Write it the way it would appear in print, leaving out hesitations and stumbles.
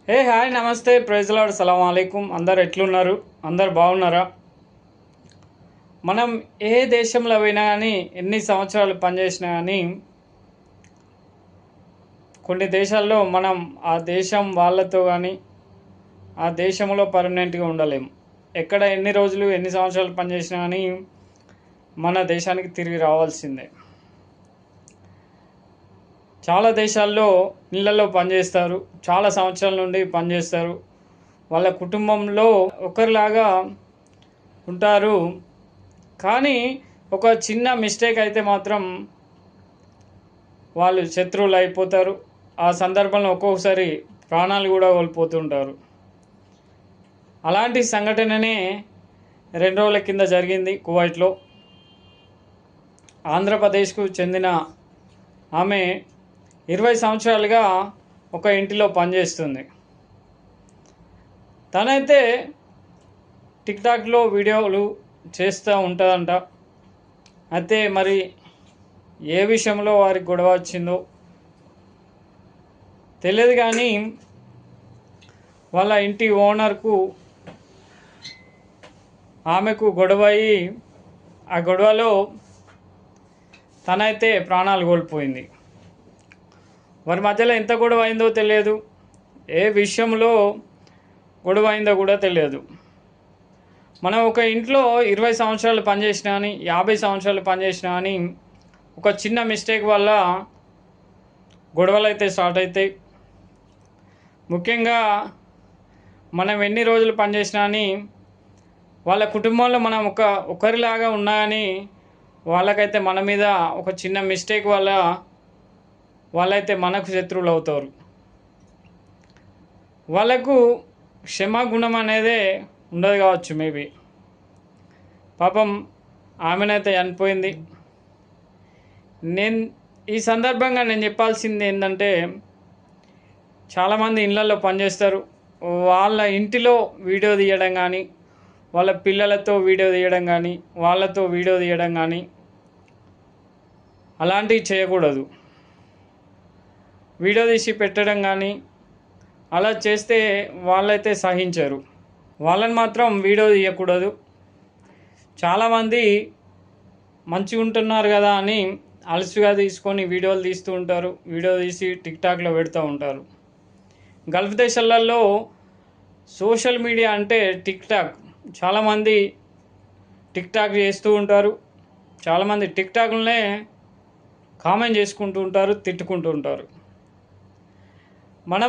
Hi నమస్తే praise lord సలాం అలైకుం. అందరు ఎట్లున్నారు? అందరు బాగున్నారా? మనం ఏ దేశంలో పోయినా కానీ ఎన్ని సంవత్సరాలు పనిచేసినా కానీ కొన్ని దేశాల్లో మనం ఆ దేశం వాళ్ళతో కానీ ఆ దేశంలో పర్మనెంట్గా ఉండలేము. ఎక్కడ ఎన్ని రోజులు ఎన్ని సంవత్సరాలు పనిచేసినా కానీ మన దేశానికి తిరిగి రావాల్సిందే. చాలా దేశాల్లో ఇళ్లలో పనిచేస్తారు, చాలా సంవత్సరాల నుండి పనిచేస్తారు, వాళ్ళ కుటుంబంలో ఒకరిలాగా ఉంటారు. కానీ ఒక చిన్న మిస్టేక్ అయితే మాత్రం వాళ్ళు శత్రువులు అయిపోతారు. ఆ సందర్భంలో ఒక్కొక్కసారి ప్రాణాలు కూడా కోల్పోతుంటారు. అలాంటి సంఘటననే 2 రోజుల కింద జరిగింది కువైట్లో. ఆంధ్రప్రదేశ్కు చెందిన ఆమె 20 సంవత్సరాలుగా ఒక ఇంటిలో పనిచేస్తుంది. తనైతే టిక్టాక్లో వీడియోలు చేస్తూ ఉంటుందంట. అయితే మరి ఏ విషయంలో వారికి గొడవ వచ్చిందో తెలియదు, కానీ వాళ్ళ ఇంటి ఓనర్కు ఆమెకు గొడవ అయ్యి ఆ గొడవలో తనైతే ప్రాణాలు కోల్పోయింది. వారి మధ్యలో ఎంత గొడవ అయిందో తెలియదు, ఏ విషయంలో గొడవ అయిందో కూడా తెలియదు. మనం ఒక ఇంట్లో 20 సంవత్సరాలు పనిచేసినా కానీ 50 సంవత్సరాలు పనిచేసినా కానీ ఒక చిన్న మిస్టేక్ వల్ల గొడవలు అయితే స్టార్ట్ అవుతాయి. ముఖ్యంగా మనం ఎన్ని రోజులు పనిచేసినా కానీ వాళ్ళ కుటుంబంలో మనం ఒకరిలాగా ఉన్నా కానీ వాళ్ళకైతే మన మీద ఒక చిన్న మిస్టేక్ వల్ల వాళ్ళైతే మనకు శత్రువులు అవుతారు. వాళ్ళకు క్షమాగుణం అనేదే ఉండదు కావచ్చు. మేబీ పాపం ఆమెనైతే చనిపోయింది. ఈ సందర్భంగా నేను చెప్పాల్సింది ఏంటంటే, చాలామంది ఇళ్ళల్లో పనిచేస్తారు. వాళ్ళ ఇంటిలో వీడియో తీయడం కానీ, వాళ్ళ పిల్లలతో వీడియో తీయడం కానీ, వాళ్ళతో వీడియో తీయడం కానీ అలాంటివి చేయకూడదు. వీడియో తీసి పెట్టడం కానీ అలా చేస్తే వాళ్ళైతే సహించరు. వాళ్ళని మాత్రం వీడియో తీయకూడదు. చాలామంది మంచిగా ఉంటున్నారు కదా అని అలసిగా తీసుకొని వీడియోలు తీస్తూ ఉంటారు. వీడియో తీసి టిక్టాక్లో పెడుతూ ఉంటారు. గల్ఫ్ దేశాలలో సోషల్ మీడియా అంటే టిక్టాక్. చాలామంది టిక్టాక్ చేస్తూ ఉంటారు. చాలామంది టిక్టాక్లనే కామెంట్ చేసుకుంటూ ఉంటారు, తిట్టుకుంటూ ఉంటారు. మనం